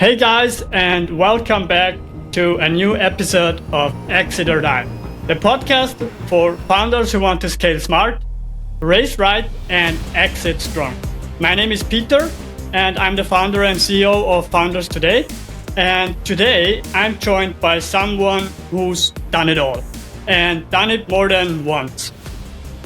Hey guys, and welcome back to a new episode of Exit or Die, the podcast for founders who want to scale smart, raise right, and exit strong. My name is Peter, and I'm the founder and CEO of FoundersToday. And today I'm joined by someone who's done it all and done it more than once.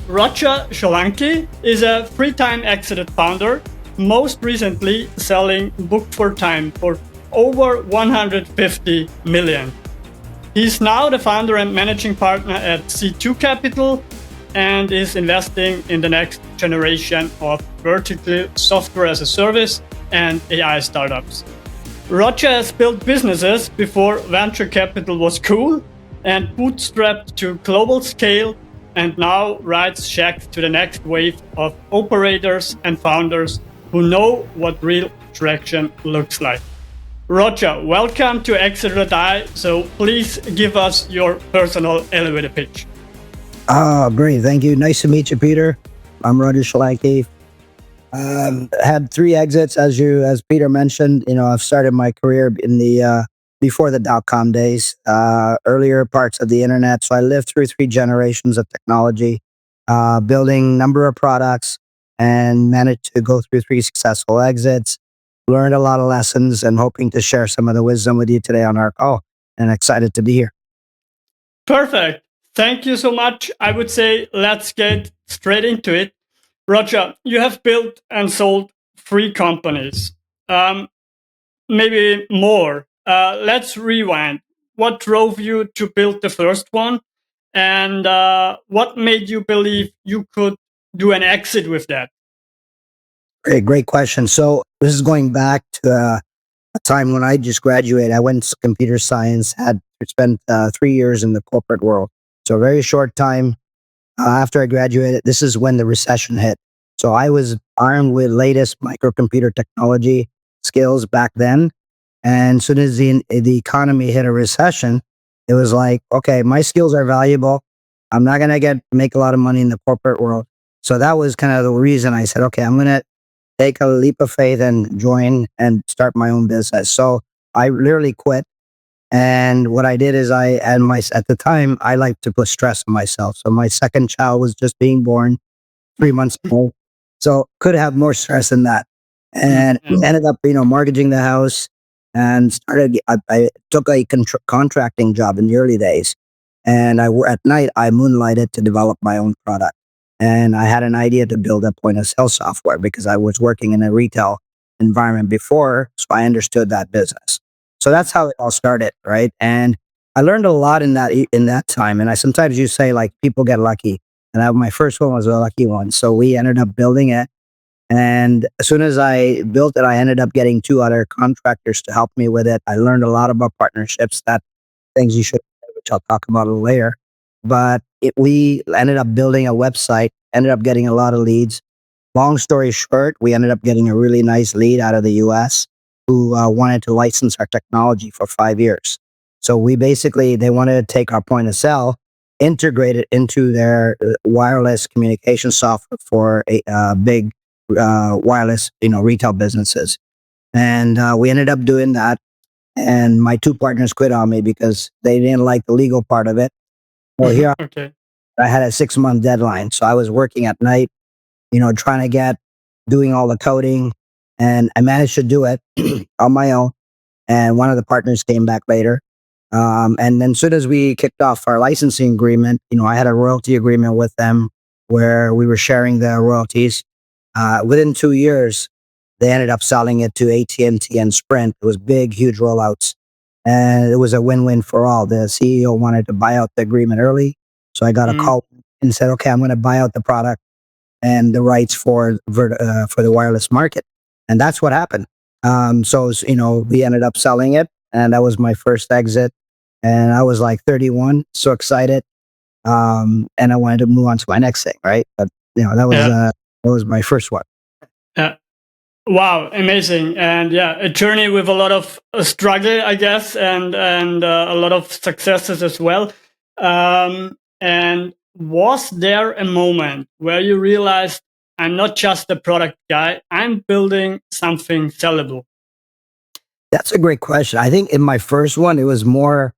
Roger Sholanki is a three-time exited founder, most recently selling Book4Time for over 150 million. He's now the founder and managing partner at SeedTwo Capital and is investing in the next generation of vertical software as a service and AI startups. Roger has built businesses before venture capital was cool and bootstrapped to global scale, and now rides Shack to the next wave of operators and founders who know what real traction looks like. Roger, welcome to Exit or Die. So please give us your personal elevator pitch. Oh, great. Thank you. Nice to meet you, Peter. I'm Roger Sholanki. Had three exits, as Peter mentioned. I've started my career in the before the dot-com days, earlier parts of the internet. So I lived through three generations of technology, building a number of products, and managed to go through three successful exits. Learned a lot of lessons, and hoping to share some of the wisdom with you today on our call. And excited to be here. Perfect. Thank you so much. I would say let's get straight into it. Roger, you have built and sold three companies, maybe more. Let's rewind. What drove you to build the first one? And what made you believe you could do an exit with that? Great question. So this is going back to a time when I just graduated. I went to computer science, had spent 3 years in the corporate world. So a very short time after I graduated, this is when the recession hit. So I was armed with latest microcomputer technology skills back then. And as soon as the economy hit a recession, it was like, okay, my skills are valuable. I'm not going to make a lot of money in the corporate world. So that was kind of the reason I said, okay, I'm going to take a leap of faith and join and start my own business. So I literally quit. And what I did is at the time, I liked to put stress on myself. So my second child was just being born 3 months ago. So could have more stress than that. And ended up, mortgaging the house and I took a contracting job in the early days. And at night, I moonlighted to develop my own product. And I had an idea to build a point of sale software because I was working in a retail environment before, so I understood that business. So that's how it all started, right? And I learned a lot in that time. And I sometimes you say like people get lucky, and my first one was a lucky one. So we ended up building it, and as soon as I built it, I ended up getting 2 other contractors to help me with it. I learned a lot about partnerships, things you should, which I'll talk about a little later. But we ended up building a website, ended up getting a lot of leads. Long story short, we ended up getting a really nice lead out of the US who wanted to license our technology for 5 years. So they wanted to take our point of sale, integrate it into their wireless communication software for big wireless, retail businesses. And we ended up doing that. And my 2 partners quit on me because they didn't like the legal part of it. Well, here Okay. I had a 6-month deadline. So I was working at night, trying to doing all the coding, and I managed to do it on my own. And one of the partners came back later. And then as soon as we kicked off our licensing agreement, I had a royalty agreement with them where we were sharing the royalties. Within 2 years, they ended up selling it to AT&T and Sprint. It was big, huge rollouts. And it was a win-win for all. The CEO wanted to buy out the agreement early. So I got a call and said, okay, I'm going to buy out the product and the rights for the wireless market. And that's what happened. So, we ended up selling it, and that was my first exit. And I was like 31, so excited. And I wanted to move on to my next thing, right? But, that was my first one. Yeah. Wow, amazing. And a journey with a lot of struggle, I guess, and a lot of successes as well. And was there a moment where you realized, I'm not just a product guy, I'm building something sellable? That's a great question. I think in my first one, it was more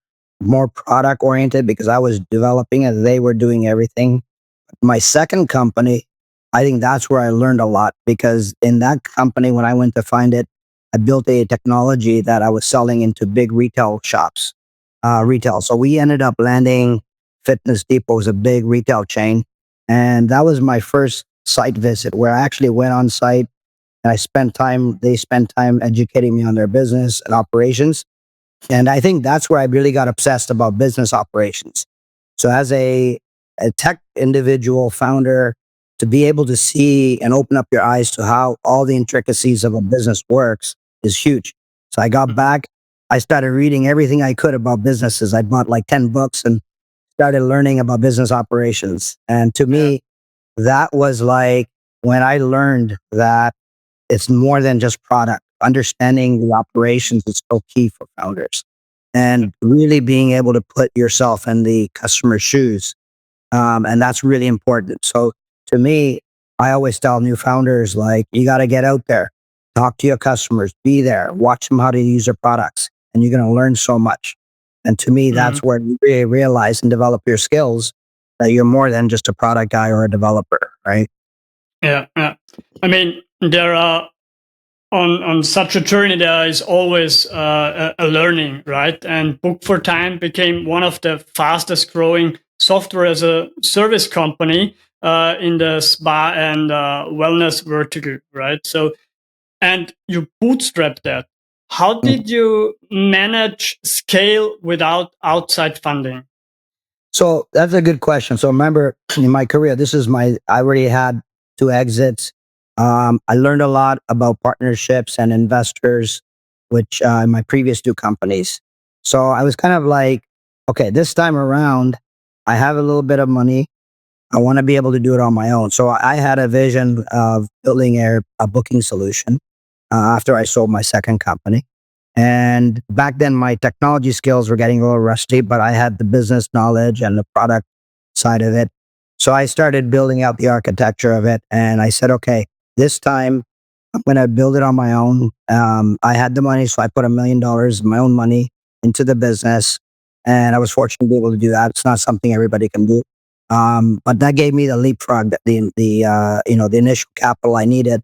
product oriented because I was developing and they were doing everything. My second company, I think that's where I learned a lot because in that company, when I went to find it, I built a technology that I was selling into big retail shops, retail. So we ended up landing Fitness Depot was a big retail chain. And that was my first site visit where I actually went on site and they spent time educating me on their business and operations. And I think that's where I really got obsessed about business operations. So as a tech individual founder, to be able to see and open up your eyes to how all the intricacies of a business works is huge. So I got back, I started reading everything I could about businesses. I bought like 10 books and started learning about business operations. And to Yeah. me, that was like when I learned that it's more than just product. Understanding the operations is so key for founders and really being able to put yourself in the customer's shoes. And that's really important. So to me, I always tell new founders, like, you got to get out there, talk to your customers, be there, watch them how to use their products, and you're going to learn so much. And to me, Mhm. that's where you really realize and develop your skills that you're more than just a product guy or a developer, right? Yeah, yeah. I mean, there are on such a journey there is always a learning, right? And Book for Time became one of the fastest growing software as a service company in the spa and wellness vertical, right? So, and you bootstrapped that. How Mm. did you manage scale without outside funding? So that's a good question. So remember in my career, I already had two exits. I learned a lot about partnerships and investors, which in my previous two companies. So I was kind of like, okay, this time around, I have a little bit of money. I want to be able to do it on my own. So I had a vision of building a booking solution after I sold my second company. And back then, my technology skills were getting a little rusty, but I had the business knowledge and the product side of it. So I started building out the architecture of it. And I said, okay, this time I'm going to build it on my own. I had the money, so I put $1 million of my own money into the business. And I was fortunate to be able to do that. It's not something everybody can do. But that gave me the leapfrog, the initial capital I needed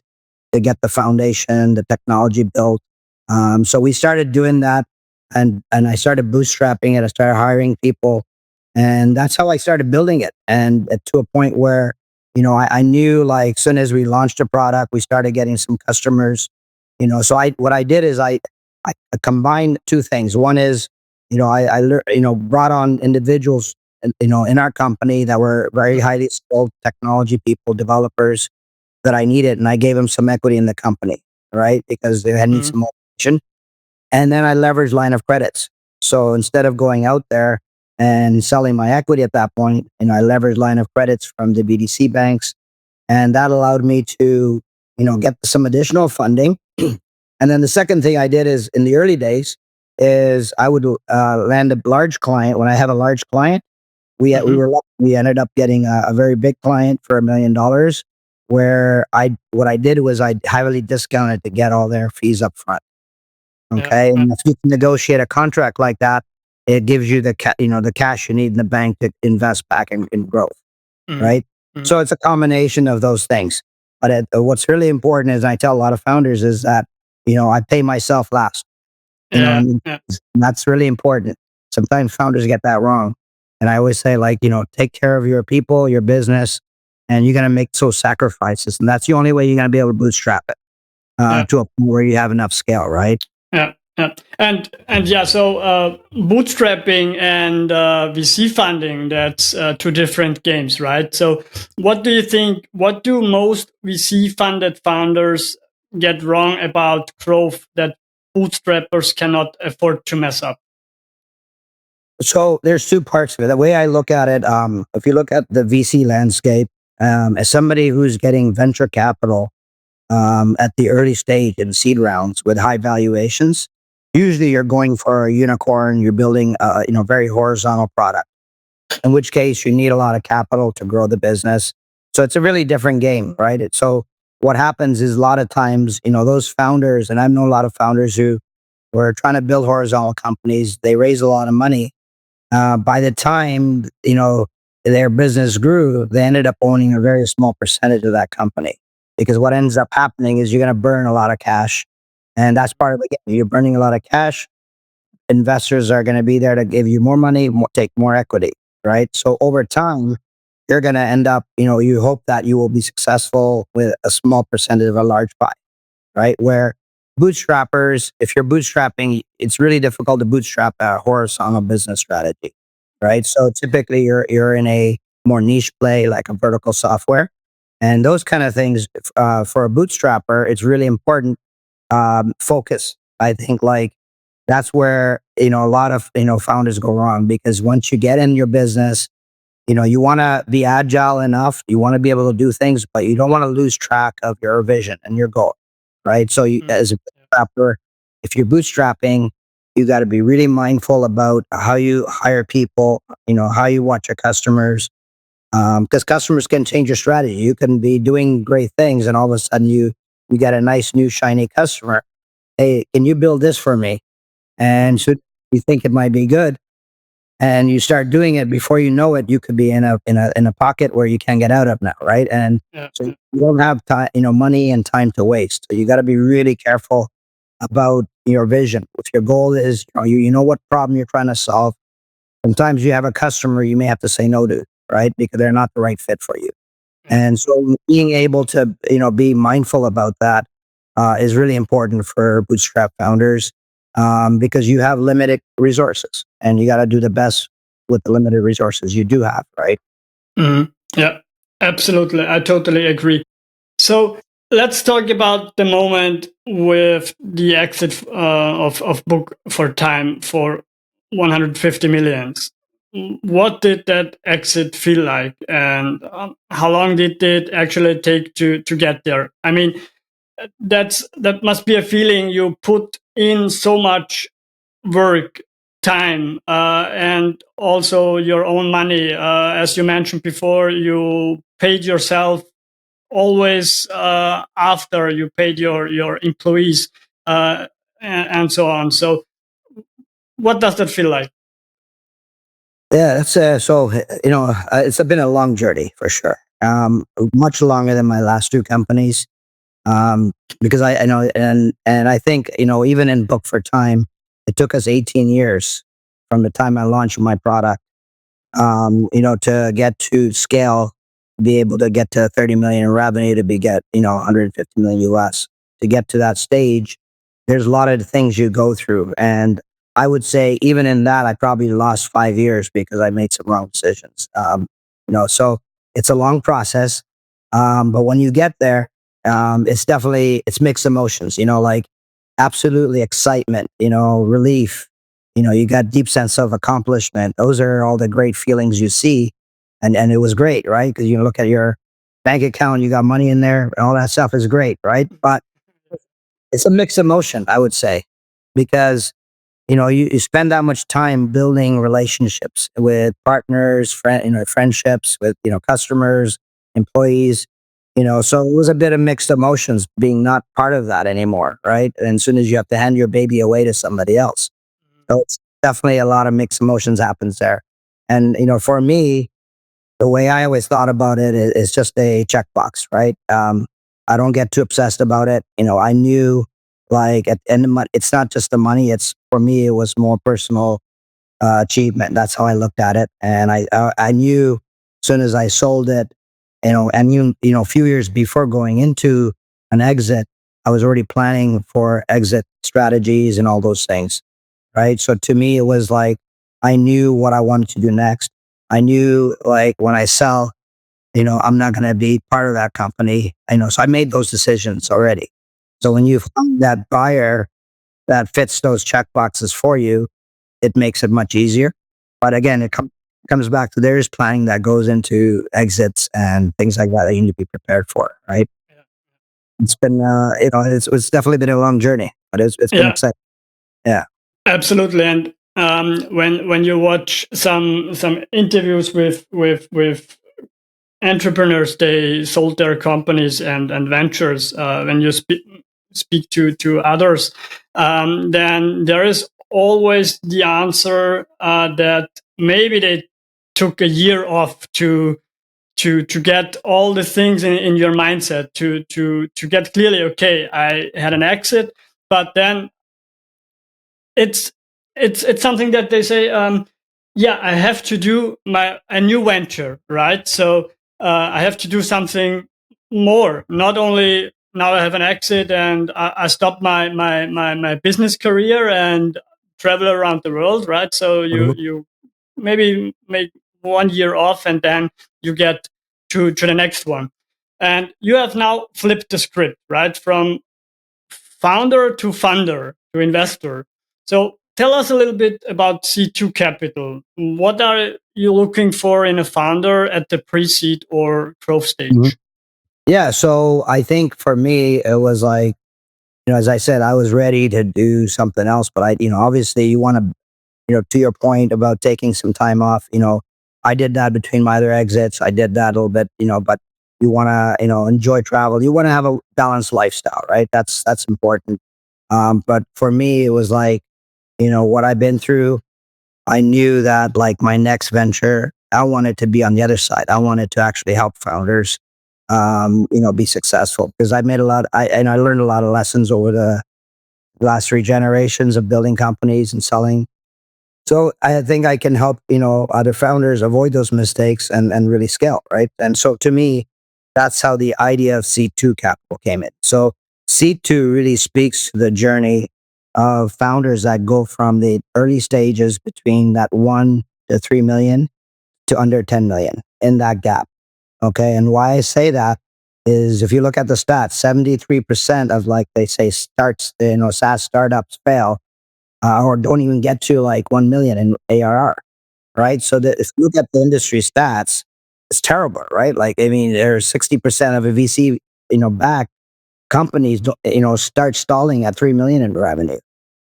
to get the foundation, the technology built. So we started doing that, and I started bootstrapping it. I started hiring people, and that's how I started building it. And to a point where, I knew, like, soon as we launched a product, we started getting some customers. So what I did is I combined two things. One is, brought on individuals, in our company that were very highly skilled technology people, developers that I needed, and I gave them some equity in the company, right? Because they had need Mhm. some motivation. And then I leveraged line of credits. So instead of going out there and selling my equity at that point, I leveraged line of credits from the BDC banks, and that allowed me to, get some additional funding. And then the second thing I did is in the early days is I would land a large client. When I have a large client, we Mhm. were lucky. We ended up getting a very big client for $1 million, where what I did was I highly discounted to get all their fees up front. Yeah. Okay, and if you can negotiate a contract like that, it gives you the cash you need in the bank to invest back in growth, Mhm. right? Mhm. So it's a combination of those things. But what's really important is, I tell a lot of founders, is that I pay myself last. Yeah. And Yeah. that's really important. Sometimes founders get that wrong. And I always say, like, take care of your people, your business, and you're going to make those sacrifices. And that's the only way you're going to be able to bootstrap it Yeah. to a point where you have enough scale, right? Yeah, yeah, and yeah. So bootstrapping and VC funding, that's two different games, right? So what do you think? What do most VC funded founders get wrong about growth that bootstrappers cannot afford to mess up? So there's two parts of it. The way I look at it, if you look at the VC landscape, as somebody who's getting venture capital at the early stage in seed rounds with high valuations, usually you're going for a unicorn. You're building a very horizontal product, in which case you need a lot of capital to grow the business. So it's a really different game, right? So what happens is, a lot of times, those founders, and I know a lot of founders who were trying to build horizontal companies. They raised a lot of money. By the time, their business grew, they ended up owning a very small percentage of that company. Because what ends up happening is you're going to burn a lot of cash. And that's part of the game. You're burning a lot of cash. Investors are going to be there to give you more money, take more equity, right? So over time, you're going to end up, you hope that you will be successful with a small percentage of a large pie, right? Where bootstrappers, if you're bootstrapping, it's really difficult to bootstrap a horizontal business strategy, right? So typically you're in a more niche play, like a vertical software. And those kind of things, for a bootstrapper, it's really important. Focus. I think that's where, a lot of, founders go wrong, because once you get in your business, you want to be agile enough. You want to be able to do things, but you don't want to lose track of your vision and your goal, right? So as a bootstrapper, if you're bootstrapping, you got to be really mindful about how you hire people, how you watch your customers, because customers can change your strategy. You can be doing great things, and all of a sudden you get a nice new shiny customer. Hey, can you build this for me? And so you think it might be good, and you start doing it. Before you know it, you could be in a pocket where you can't get out of now, right? And so you don't have time, money and time to waste. So you got to be really careful about your vision. If your goal is, you know what problem you're trying to solve. Sometimes you have a customer you may have to say no to, right? Because they're not the right fit for you. And so being able to, be mindful about that is really important for bootstrap founders, because you have limited resources and you got to do the best with the limited resources you do have, right? Yeah, absolutely. I totally agree. So let's talk about the moment with the exit of Book for Time for 150 millions. What did that exit feel like, and how long did it actually take to get there? I mean, that must be a feeling. You put in so much work, time, and also your own money. As you mentioned before, you paid yourself always after you paid your employees, and so on. So what does that feel like? Yeah, that's it's been a long journey for sure. Much longer than my last two companies. Because I know, and I think, even in Book for Time, it took us 18 years from the time I launched my product, to get to scale, be able to get to 30 million in revenue, to get, 150 million US. To get to that stage, there's a lot of things you go through. And I would say even in that, I probably lost 5 years because I made some wrong decisions. So it's a long process. But when you get there, it's mixed emotions, absolutely excitement, relief, you got deep sense of accomplishment. Those are all the great feelings you see. And it was great, right? Because you look at your bank account, you got money in there, and all that stuff is great, right? But it's a mixed emotion, I would say, because, you spend that much time building relationships with partners, friendships with, customers, employees, so it was a bit of mixed emotions being not part of that anymore, right? And as soon as you have to hand your baby away to somebody else. So it's definitely a lot of mixed emotions happens there. And, for me, the way I always thought about it is just a checkbox, right? I don't get too obsessed about it. I knew, like, at the end of it's not just the money. For me, it was more personal achievement. That's how I looked at it. And I knew as soon as I sold it, and a few years before going into an exit, I was already planning for exit strategies and all those things, right? So to me, it was like, I knew what I wanted to do next. I knew, like, when I sell, I'm not going to be part of that company. So I made those decisions already. So when you find that buyer that fits those check boxes for you, it makes it much easier. But again, it comes back to there is planning that goes into exits and things like that you need to be prepared for, right? Yeah. It's been, it's definitely been a long journey, but it's been exciting. Yeah. Absolutely. And when you watch some interviews with entrepreneurs, they sold their companies and ventures. When you speak to others, then there is always the answer that maybe they took a year off to get all the things in your mindset to get clearly, okay, I had an exit, but then it's it's something that they say, yeah, I have to do a new venture, right? So I have to do something more. Not only now I have an exit and I stop my business career and travel around the world, right? So you maybe make 1 year off and then you get to the next one. And you have now flipped the script, right? From founder to funder to investor. So tell us a little bit about SeedTwo Capital. What are you looking for in a founder at the pre-seed or growth stage? Mhm. Yeah. So I think for me, it was like, as I said, I was ready to do something else, but obviously you want to, to your point about taking some time off, I did that between my other exits. I did that a little bit, but you want to, enjoy travel. You want to have a balanced lifestyle, right? That's important. But for me, it was like, what I've been through, I knew that like my next venture, I wanted to be on the other side. I wanted to actually help founders, be successful because I made I learned a lot of lessons over the last three generations of building companies and selling. So I think I can help, other founders avoid those mistakes and really scale, right? And so to me, that's how the idea of C2 Capital came in. So C2 really speaks to the journey of founders that go from the early stages between that 1 to 3 million to under 10 million in that gap. Okay. And why I say that is if you look at the stats, 73% of like they say SaaS startups fail or don't even get to like 1 million in ARR, right? So if you look at the industry stats, it's terrible, right? Like, I mean, there's 60% of a VC, back companies, start stalling at 3 million in revenue,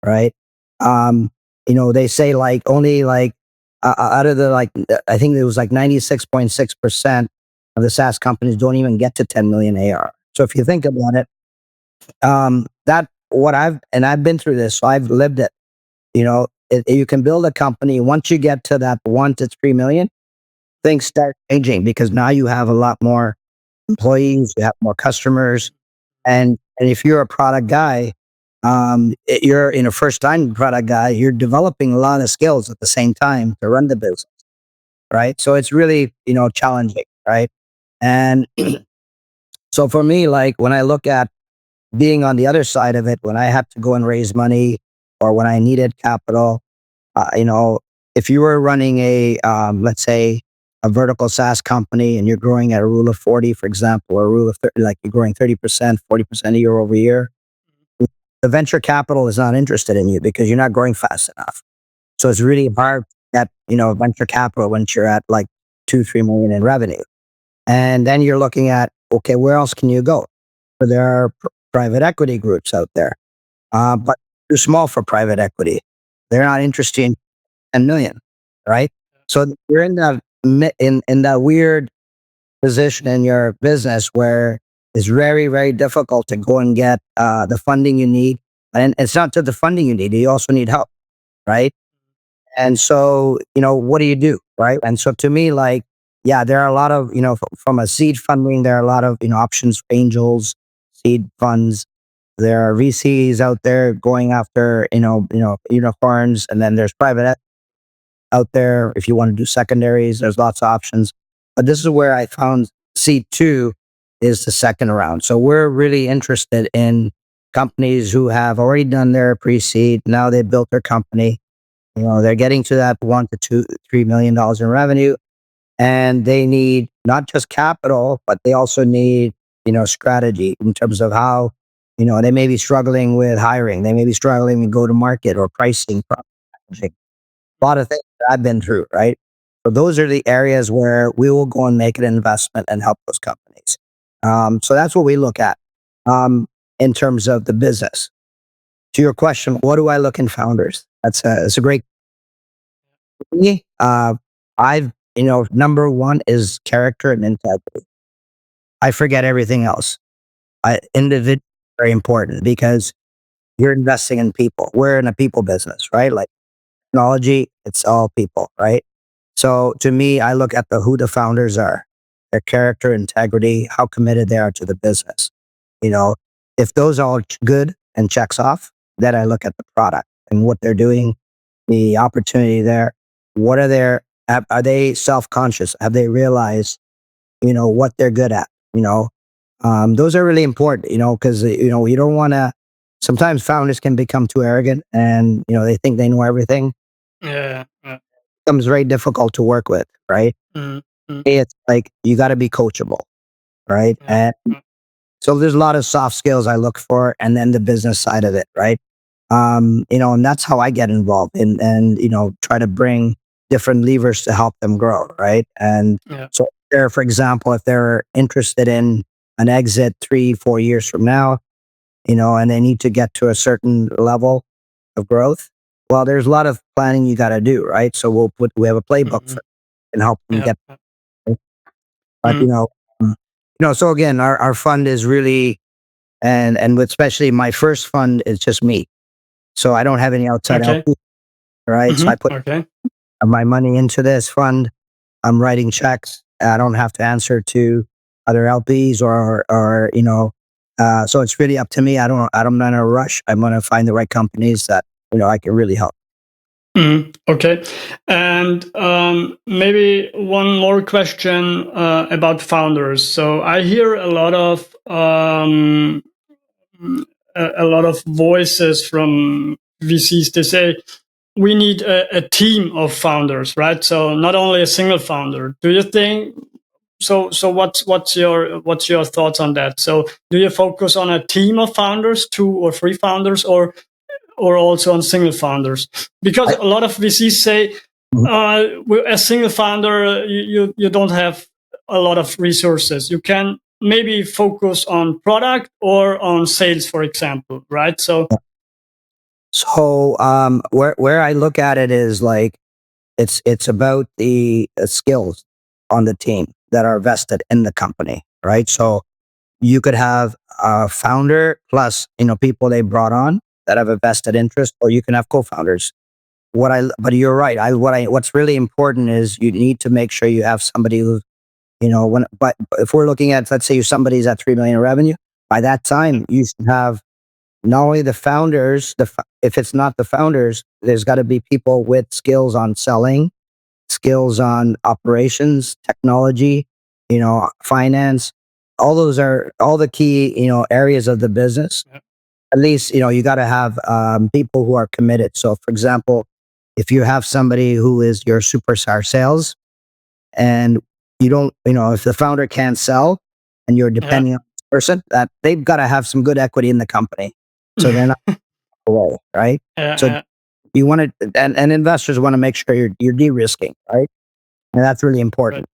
right? They say like only like out of the like, I think it was like 96.6% of the SaaS companies don't even get to 10 million ARR. So if you think about it, I've been through this, so I've lived it. You can build a company once you get to that 1 to 3 million, things start changing because now you have a lot more employees, you have more customers, and if you're a product guy, you're in a first time product guy, you're developing a lot of skills at the same time to run the business, right? So it's really challenging, right? And so for me, like when I look at being on the other side of it, when I had to go and raise money or when I needed capital, uh, you know, if you were running let's say, a vertical SaaS company and you're growing at a rule of 40, for example, or a rule of 30, like you're growing 30%, 40% year over year, the venture capital is not interested in you because you're not growing fast enough. So it's really hard to get, venture capital once you're at like 2, 3 million in revenue. And then you're looking at, okay, where else can you go? So there are private equity groups out there, but too small for private equity. They're not interested in 10 million, right? So you're in in that weird position in your business where it's very, very difficult to go and get the funding you need. And it's not just the funding you need, you also need help, right? And so, what do? Right. And so to me, like, yeah, there are a lot of, from a seed funding, there are a lot of, options for angels, seed funds. There are VCs out there going after, unicorns, and then there's private out there. If you want to do secondaries, there's lots of options. But this is where I found C2 is the second round. So we're really interested in companies who have already done their pre-seed. Now they've built their company. They're getting to that 1 to 3 million dollars in revenue, and they need not just capital, but they also need, strategy in terms of how, they may be struggling with hiring. They may be struggling with go to market or pricing, packaging, a lot of things that I've been through, right? So those are the areas where we will go and make an investment and help those companies. So that's what we look at in terms of the business. To your question, what do I look in founders? That's a great. Me, number one is character and integrity. I forget everything else. very important because you're investing in people. We're in a people business, right? Like technology, it's all people, right? So to me, I look at who the founders are, their character, integrity, how committed they are to the business. You know, if those are all good and checks off, then I look at the product and what they're doing, the opportunity there. What are are they self-conscious? Have they realized, what they're good at? Those are really important, because, you don't want to, sometimes founders can become too arrogant and, they think they know everything. Yeah. It becomes very difficult to work with, right? Mm, mm, It's like, you got to be coachable, right? yeah. And so there's a lot of soft skills I look for, and then the business side of it, right? And that's how I get involved and try to bring different levers to help them grow, right? And Yeah. so there, for example, if they're interested in an exit 3-4 years from now, and they need to get to a certain level of growth, well, there's a lot of planning you got to do, right? So we have a playbook Mhm. for and help them Yeah. get, but Mm, so again, our fund is really, and especially my first fund is just me. So I don't have any outside okay. LP, right? So I put Okay. my money into this fund. I'm writing checks. I don't have to answer to other LPs so it's really up to me. I'm not in a rush. I'm going to find the right companies that, I can really help. Okay. And maybe one more question about founders. So I hear a lot of voices from VCs. They say we need a team of founders, right? So not only a single founder. Do you think so? So what's your thoughts on that? So do you focus on a team of founders, 2 or 3 founders, or also on single founders? Because I, a lot of VCs say, Mhm. as single founder, you don't have a lot of resources. You can maybe focus on product or on sales, for example, right? So, So where I look at it is like it's about the skills on the team that are vested in the company, right? So you could have a founder plus people they brought on that have a vested interest, or you can have co-founders. But you're right. What's really important is you need to make sure you have somebody who, but if we're looking at, let's say somebody's at 3 million in revenue, by that time you should have not only the founders, if it's not the founders, there's got to be people with skills on selling, skills on operations, technology, finance. All those are all the key, areas of the business. yeah. At least, you got to have people who are committed. So, for example, if you have somebody who is your superstar sales and you don't, if the founder can't sell and you're Yeah. depending on this person, that they've got to have some good equity in the company. So they're not away, right? So Yeah. you want to, and investors want to make sure you're de-risking, right? And that's really Right. important.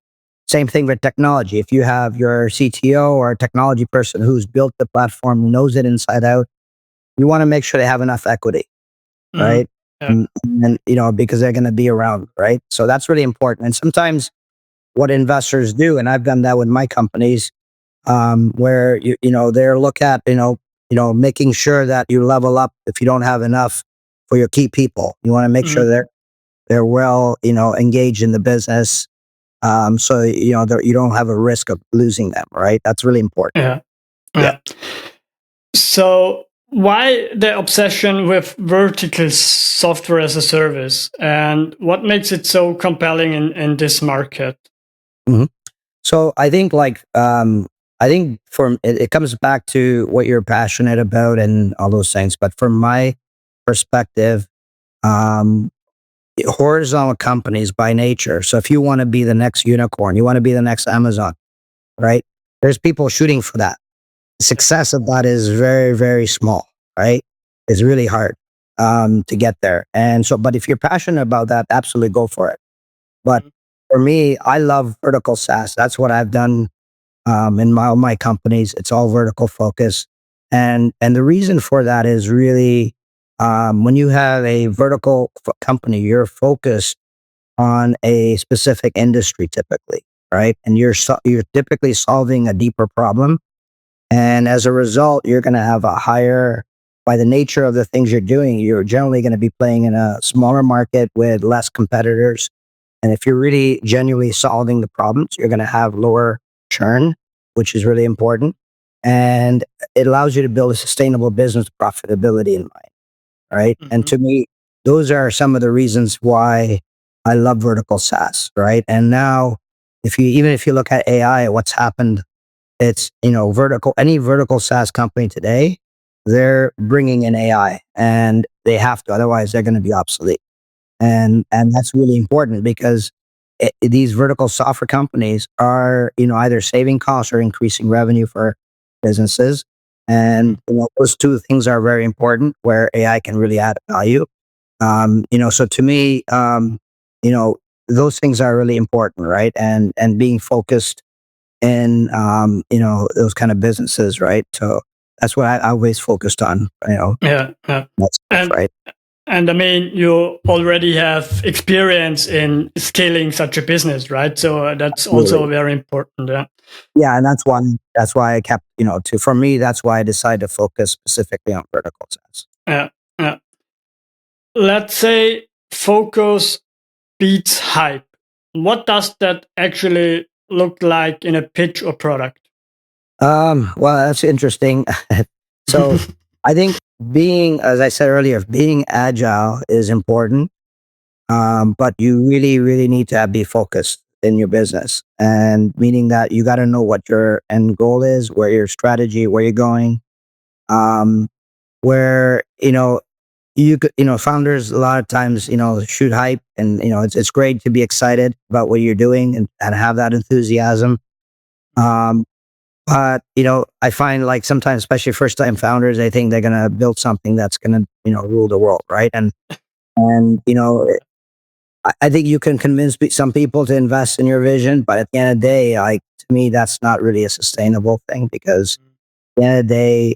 Same thing with technology. If you have your CTO or a technology person who's built the platform, knows it inside out, you want to make sure they have enough equity, Mhm. right? Yeah. And because they're going to be around, right? So that's really important. And sometimes what investors do, and I've done that with my companies, where they're look at making sure that you level up if you don't have enough for your key people. You want to make sure Mhm. they're well engaged in the business, so you don't have a risk of losing them. Right? That's really important. Yeah. Yeah. Yeah. So why the obsession with vertical software as a service, and what makes it so compelling in this market? hmm So I think it comes back to what you're passionate about and all those things. But from my perspective, um, horizontal companies by nature. So if you want to be the next unicorn, you want to be the next Amazon, right? There's people shooting for that. The Yeah. success of that is very, very small, right? It's really hard to get there. And so, but if you're passionate about that, absolutely go for it. But Mhm. for me, I love vertical SaaS. That's what I've done in all my companies. It's all vertical focus, and the reason for that is really when you have a vertical company, you're focused on a specific industry typically, right? And you're typically solving a deeper problem, And as a result, you're going to have a higher, by the nature of the things you're doing, you're generally going to be playing in a smaller market with less competitors. And if you're really genuinely solving the problems, you're going to have lower churn, which is really important. And it allows you to build a sustainable business profitability in mind, right? And to me, those are some of the reasons why I love vertical SaaS, right? And now, even if you look at AI, what's happened, it's, any vertical SaaS company today, they're bringing in AI, and they have to, otherwise they're going to be obsolete. And that's really important because these vertical software companies are, either saving costs or increasing revenue for businesses. And, those two things are very important where AI can really add value. So to me, those things are really important, right? And being focused in, those kind of businesses, right? So that's what I always focused on, Yeah. that stuff, right? And I mean, you already have experience in scaling such a business, right? So that's also very important. Yeah. Yeah, and that's why I kept, for me, that's why I decided to focus specifically on vertical SaaS. Yeah. Yeah. Let's say focus beats hype. What does that actually look like in a pitch or product? Well, that's interesting. So I think as I said earlier, being agile is important. But you really, really need to be focused in your business, and meaning that you got to know what your end goal is, where your strategy, where you're going, where, founders a lot of times, shoot hype, and, it's great to be excited about what you're doing and have that enthusiasm. But, I find like sometimes, especially first time founders, they think they're going to build something that's going to, rule the world. Right. And, I think you can convince some people to invest in your vision, but at the end of the day, like, to me, that's not really a sustainable thing, because at the end of the day,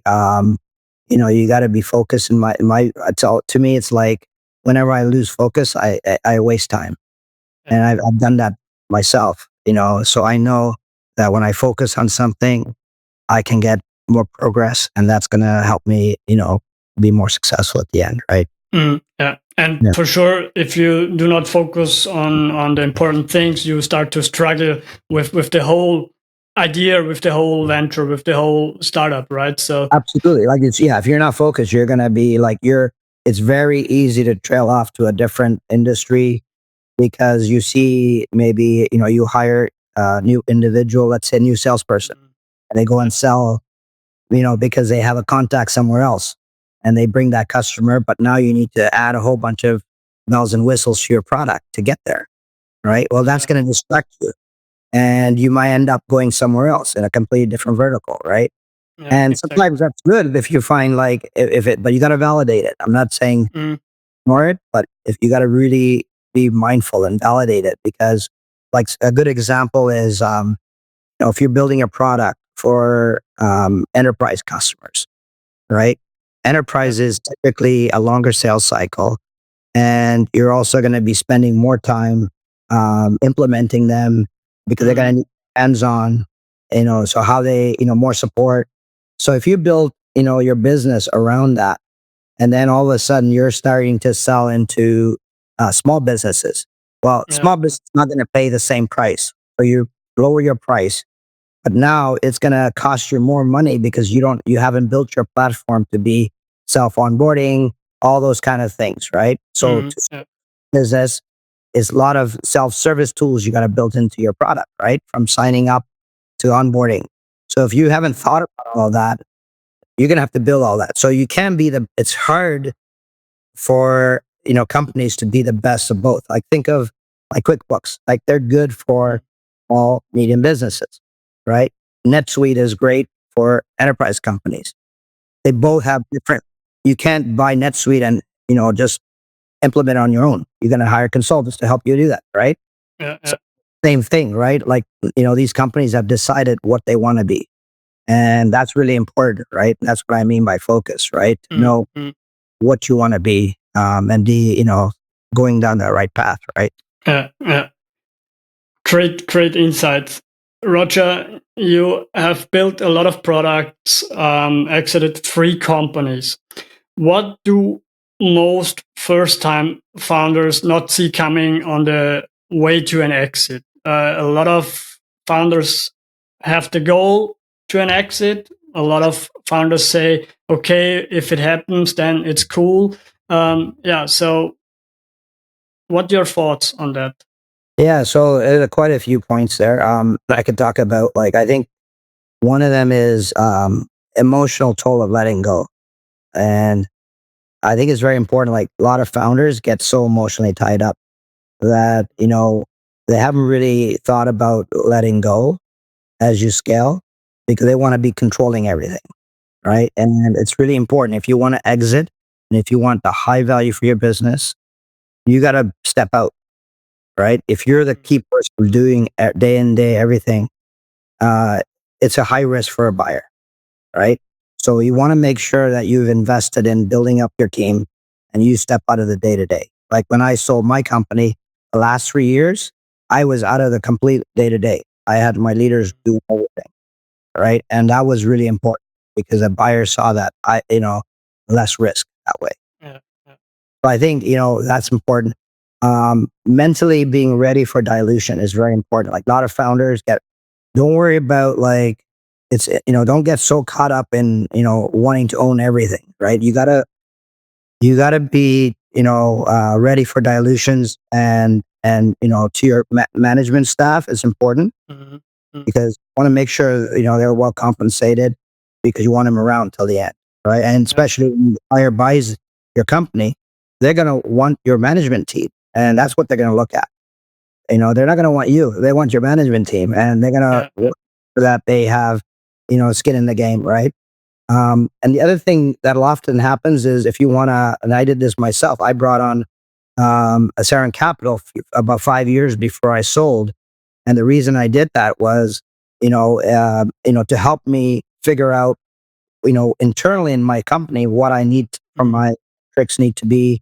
you got to be focused. To me, it's like whenever I lose focus, I waste time, and I've done that myself. So I know that when I focus on something, I can get more progress, and that's going to help me, be more successful at the end, right? Yeah. And for sure, if you do not focus on the important things, you start to struggle with the whole idea, with the whole venture, with the whole startup, right? So absolutely, like, if you're not focused, you're gonna be like, it's very easy to trail off to a different industry, because you see, maybe, you hire a new individual, let's say a new salesperson, and they go and sell, because they have a contact somewhere else, and they bring that customer, but now you need to add a whole bunch of bells and whistles to your product to get there, right? Well, that's going to distract you, and you might end up going somewhere else in a completely different vertical, right? And exactly. sometimes that's good if you find, like, but you got to validate it. I'm not saying ignore it, but if you got to really be mindful and validate it, because, like, a good example is, if you're building a product for enterprise customers, right? Enterprise is typically a longer sales cycle, and you're also going to be spending more time implementing them, because they're going to need hands-on, so how they, more support. So if you build, your business around that, and then all of a sudden you're starting to sell into small businesses, well, small business is not going to pay the same price, so you lower your price. But now it's going to cost you more money, because you haven't built your platform to be self-onboarding, all those kind of things, right? So business is a lot of self-service tools you got to build into your product, right? From signing up to onboarding. So if you haven't thought about all that, you're going to have to build all that. So you can it's hard for, companies to be the best of both. Like, think of like QuickBooks, like, they're good for small, medium businesses, right? NetSuite is great for enterprise companies. They both have different, you can't buy NetSuite and, just implement on your own. You're going to hire consultants to help you do that, right? So, same thing, right? Like, these companies have decided what they want to be. And that's really important, right? That's what I mean by focus, right? To know what you want to be, and be, going down the right path, right? Great insights. Roger, you have built a lot of products, exited 3 companies. What do most first-time founders not see coming on the way to an exit? A lot of founders have the goal to an exit. A lot of founders say, okay, if it happens, then it's cool. So what are your thoughts on that? Yeah, so quite a few points there. I could talk about, like, I think one of them is emotional toll of letting go. And I think it's very important. Like, a lot of founders get so emotionally tied up that, they haven't really thought about letting go as you scale, because they want to be controlling everything, right? And it's really important. If you want to exit and if you want the high value for your business, you got to step out, right? If you're the key person doing day in, day everything, uh, it's a high risk for a buyer, right? So you want to make sure that you've invested in building up your team and you step out of the day to day. Like when I sold my company, the last 3 years, I was out of the complete day to day. I had my leaders do everything, right? And that was really important because a buyer saw that less risk that way. Yeah, yeah. So I think, that's important. Mentally being ready for dilution is very important. Like, a lot of founders don't worry about, like, don't get so caught up in, wanting to own everything, right? You gotta be, ready for dilutions, and, to your management staff is important, Mhm, mhm. because you want to make sure, they're well compensated, because you want them around till the end, right? And especially when the buyer buys your company, they're going to want your management team, and that's what they're going to look at. They're not going to want you. They want your management team, and they're going to Yeah, yeah. work so that they have, skin in the game, right? And the other thing that'll often happens is, if you want to, and I did this myself, I brought on a SeedTwo Capital about 5 years before I sold. And the reason I did that was, to help me figure out, internally in my company, what I need from my tricks need to be,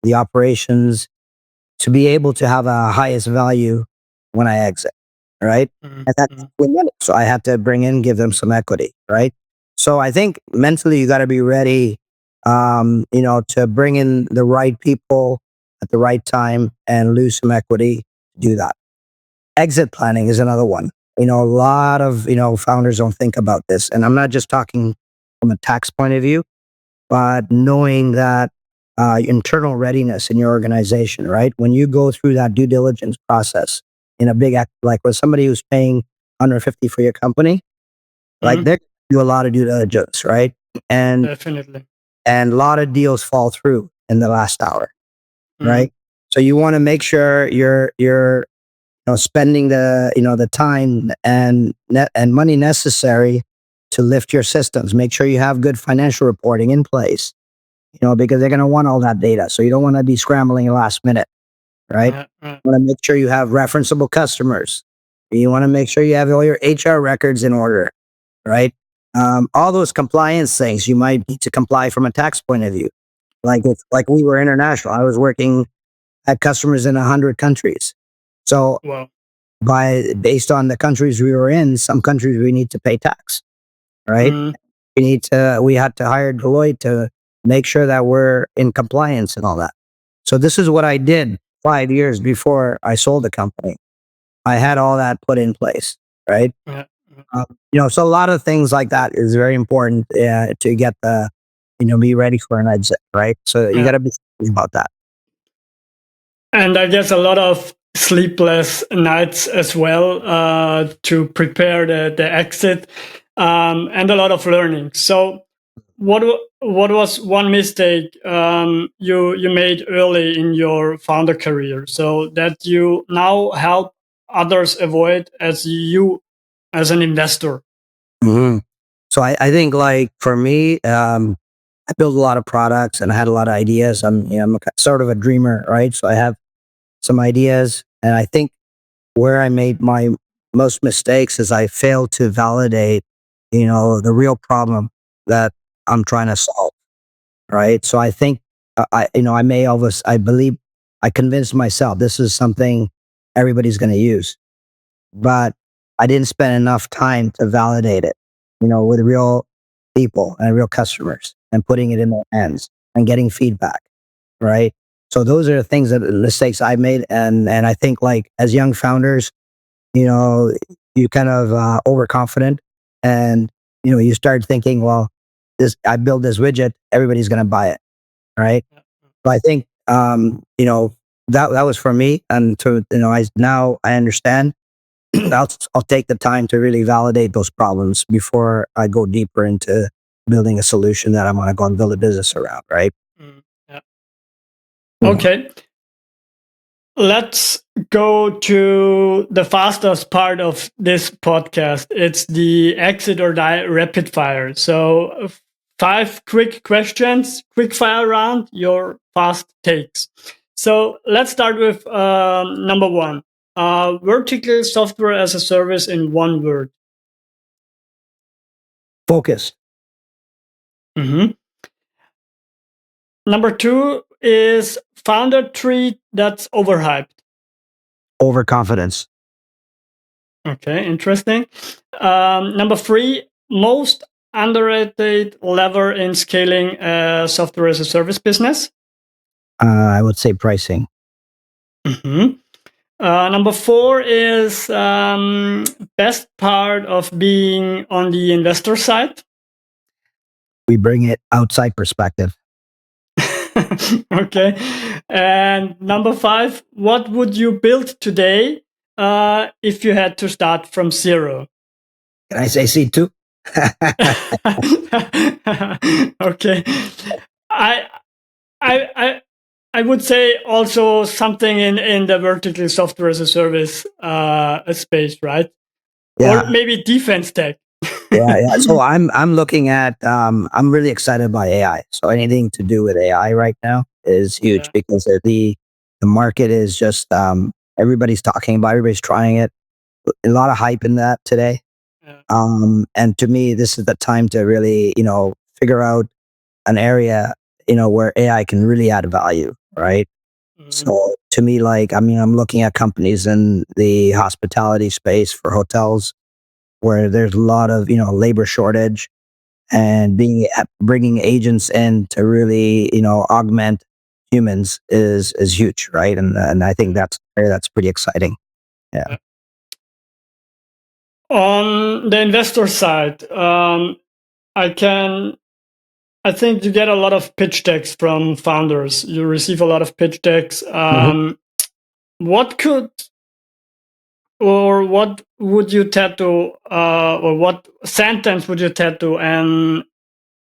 the operations, to be able to have a highest value when I exit, right? Mhm, And that's mhm. with money. So I had to give them some equity, right? So I think mentally you got to be ready, to bring in the right people at the right time and lose some equity to do that. Exit planning is another one. A lot of, founders don't think about this. And I'm not just talking from a tax point of view, but knowing that internal readiness in your organization, right? When you go through that due diligence process in a big act, like with somebody who's paying 150 for your company, like, Mhm. they do a lot of due diligence, right? And Definitely. and a lot of deals fall through in the last hour, Mhm. right? So you want to make sure you're spending the time and money necessary to lift your systems. Make sure you have good financial reporting in place, because they're going to want all that data. So you don't want to be scrambling last minute, right? You want to make sure you have referenceable customers. You want to make sure you have all your HR records in order, right? All those compliance things you might need to comply from a tax point of view. Like we were international. I was working at customers in 100 countries. So Wow. based on the countries we were in, some countries we need to pay tax, right? Mhm. We had to hire Deloitte to make sure that we're in compliance and all that. So this is what I did 5 years before I sold the company. I had all that put in place, right? Yeah, yeah. So a lot of things like that is very important to get be ready for an exit, right? So you Yeah. got to be thinking about that. And I guess a lot of sleepless nights as well to prepare the exit, and a lot of learning. So, what was one mistake you made early in your founder career, so that you now help others avoid as an investor? hmm So I think, like, for me, I built a lot of products and I had a lot of ideas. I'm sort of a dreamer, right? So I have some ideas, and I think where I made my most mistakes is I failed to validate, the real problem that I'm trying to solve, right? So I think I believe I convinced myself this is something everybody's going to use, but I didn't spend enough time to validate it, with real people and real customers and putting it in their hands and getting feedback, right? So those are the things that mistakes I made. And I think like as young founders, you kind of overconfident and, you start thinking, well, I build this widget, everybody's going to buy it. Right. So I think, that was for me. And now I understand. I'll take the time to really validate those problems before I go deeper into building a solution that I'm going to go and build a business around. Right. Yeah. Yeah. Okay. Let's go to the fastest part of this podcast. It's the exit or die rapid fire. So 5 quick questions, quick fire round, your fast takes. So let's start with number 1. Vertical software as a service in one word. Focus. Mm-hmm. Number 2 is founder tree that's overhyped. Overconfidence. Okay, interesting. Number 3, most underrated lever in scaling a software as a service business. I would say pricing. Mm-hmm. Number 4 is best part of being on the investor side. We bring it outside perspective. Okay. And number 5, what would you build today if you had to start from zero? Can I say SeedTwo? Okay. I would say also something in the vertical software as a service space, right? Yeah. Or maybe defense tech. Yeah. So I'm looking at I'm really excited by AI. So anything to do with AI right now is huge because the market is just everybody's talking about, everybody's trying it. A lot of hype in that today. Yeah. And to me, this is the time to really, figure out an area, where AI can really add value, right? Mhm. So to me, I'm looking at companies in the hospitality space for hotels where there's a lot of, labor shortage and bringing agents in to really, augment humans is huge, right? And I think that's pretty exciting. Yeah. On the investor side, I think you get a lot of pitch decks from founders. You receive a lot of pitch decks. What would you tattoo, or what sentence would you tattoo on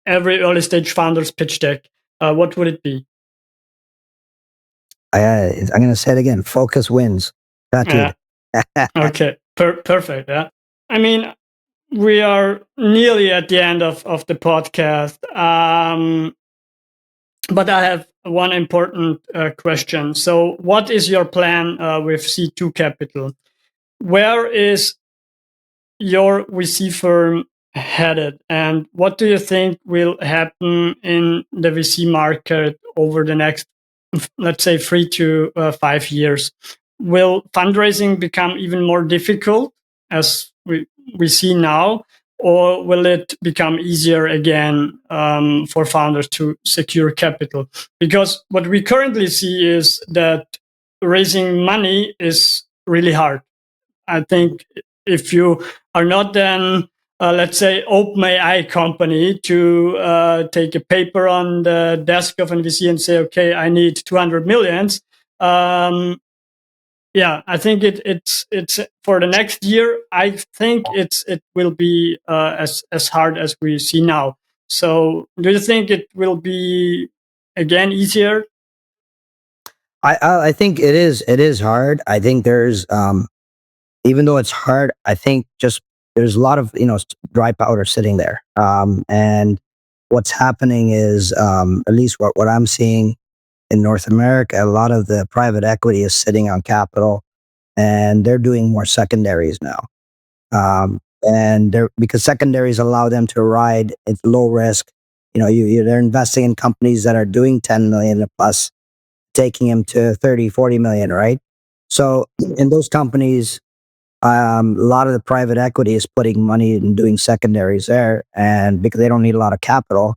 every early stage founder's pitch deck? What would it be? I'm going to say it again. Focus wins. Tattooed. Yeah. Okay. Perfect. Yeah. I mean, we are nearly at the end of the podcast. But I have one important question. So what is your plan with SeedTwo Capital? Where is your VC firm headed? And what do you think will happen in the VC market over the next, let's say, 3 to 5 years? Will fundraising become even more difficult as we see now? Or will it become easier again for founders to secure capital? Because what we currently see is that raising money is really hard. I think if you are not then, let's say, OpenAI company to take a paper on the desk of an VC and say, okay, I need 200 millions. Yeah, I think it's for the next year. I think it will be as hard as we see now. So, do you think it will be again easier? I think it is. It is hard. I think there's even though it's hard, I think just there's a lot of dry powder sitting there. And what's happening is at least what I'm seeing in North America, a lot of the private equity is sitting on capital, and they're doing more secondaries now. And because secondaries allow them to ride it's low risk. They're investing in companies that are doing 10 million plus, taking them to 30, 40 million, right? So in those companies, A lot of the private equity is putting money and doing secondaries there, and because they don't need a lot of capital,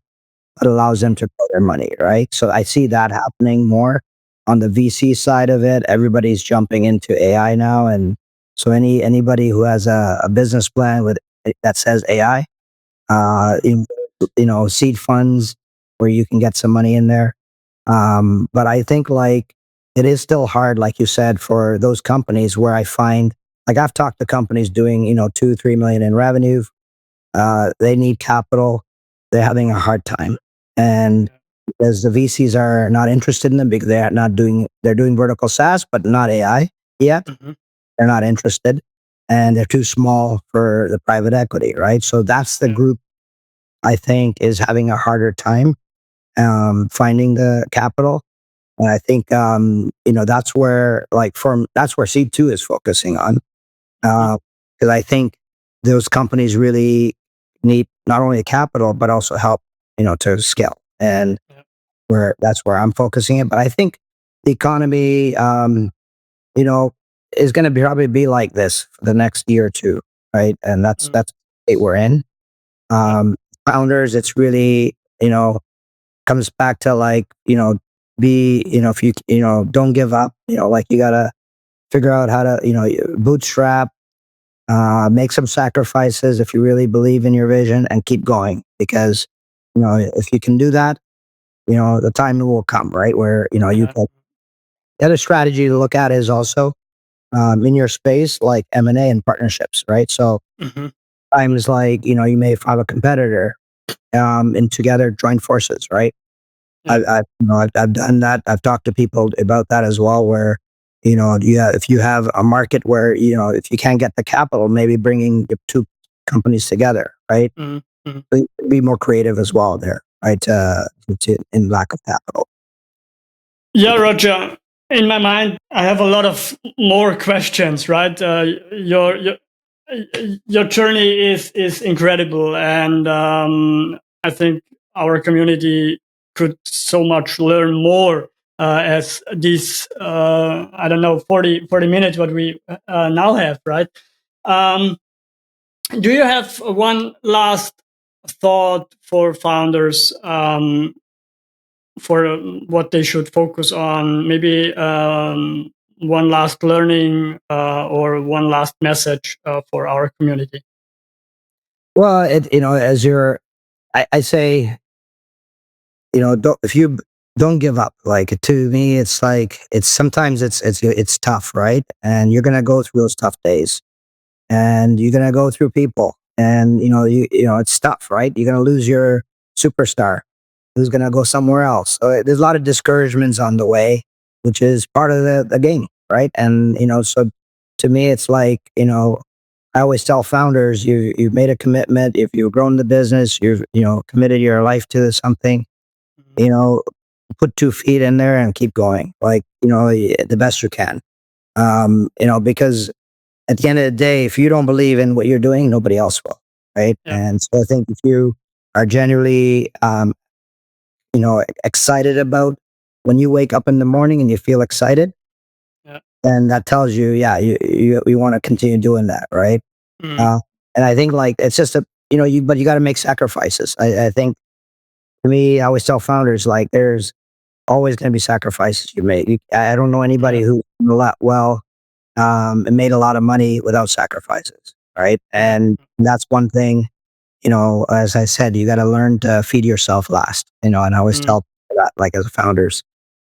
it allows them to grow their money, right? So I see that happening more on the VC side of it. Everybody's jumping into AI now, and so anybody who has a business plan with that says AI, in, seed funds where you can get some money in there. But I think like it is still hard, like you said, for those companies where I find like I've talked to companies doing 2-3 million in revenue. They need capital. They're having a hard time, and because the VCs are not interested in them because they're doing vertical SaaS, but not AI yet. Mhm. They're not interested, and they're too small for the private equity, right? So that's the Yeah. group I think is having a harder time finding the capital. And I think that's where that's where Seed2 is focusing on, Mhm. because I think those companies really need not only capital but also help to scale, and Yeah. where that's where I'm focusing it. But I think the economy, you know, is going to probably be like this for the next year or two, right? And Mm. that's the state we're in. Yeah. Founders, it's really comes back to like be if you don't give up, like you gotta figure out how to bootstrap, make some sacrifices if you really believe in your vision, and keep going, because if you can do that, the time will come, right, where you Yeah. can. The other strategy to look at is also in your space, like M&A and partnerships, right? So Mhm. times like you may have a competitor, and together join forces, right? Yeah. I've done that. I've talked to people about that as well, where if you have a market where if you can't get the capital, maybe bringing the two companies together, right? Mhm. Mhm. Be more creative as well there, right? In lack of capital. Yeah, Roger. In my mind, I have a lot of more questions. Right, your journey is incredible, and I think our community could so much learn more as these I don't know 40 minutes what we now have. Right. Um, do you have one last thought for founders? For what they should focus on, maybe one last learning or one last message for our community. Well, as I say, if you don't give up. Like, to me, it's like it's sometimes it's tough, right? And you're gonna go through those tough days, and you're gonna go through people, and it's tough, right? You're gonna lose your superstar, who's gonna go somewhere else. So there's a lot of discouragements on the way, which is part of the game, right? And so to me, it's like I always tell founders, you've made a commitment. If you've grown the business, you've committed your life to something. Mhm. You know, put 2 feet in there and keep going, like the best you can. Because at the end of the day, if you don't believe in what you're doing, nobody else will, right? Yeah, And so I think if you are genuinely, excited about when you wake up in the morning and you feel excited, yeah. then that tells you, yeah, you want to continue doing that, right? Mm. Uh, and I think like it's just but you got to make sacrifices. I think to me, I always tell founders like there's always going to be sacrifices you make. I don't know anybody Yeah, who did a lot well and made a lot of money without sacrifices, right? yeah. And that's one thing, as I said, you got to learn to feed yourself last, and I always Mm. tell people that, like, as founders,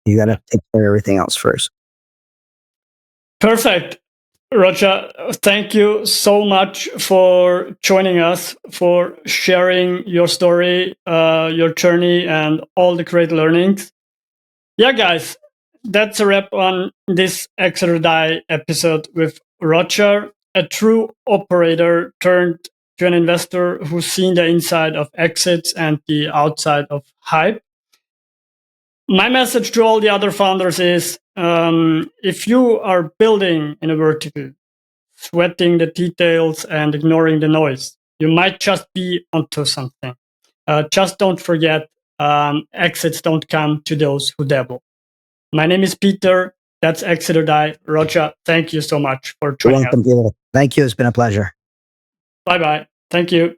you got Yeah. to take care of everything else first. Perfect. Roger, thank you so much for joining us, for sharing your story, your journey, and all the great learnings. Yeah, guys, that's a wrap on this Exeter Die episode with Roger, a true operator turned to an investor who's seen the inside of exits and the outside of hype. My message to all the other founders is if you are building in a vertical, sweating the details and ignoring the noise, you might just be onto something. Just don't forget, exits don't come to those who dabble. My name is Peter. That's Exit or Die. Roger, thank you so much for You're joining us. welcome, Peter. Thank you. It's been a pleasure. Bye-bye. Thank you.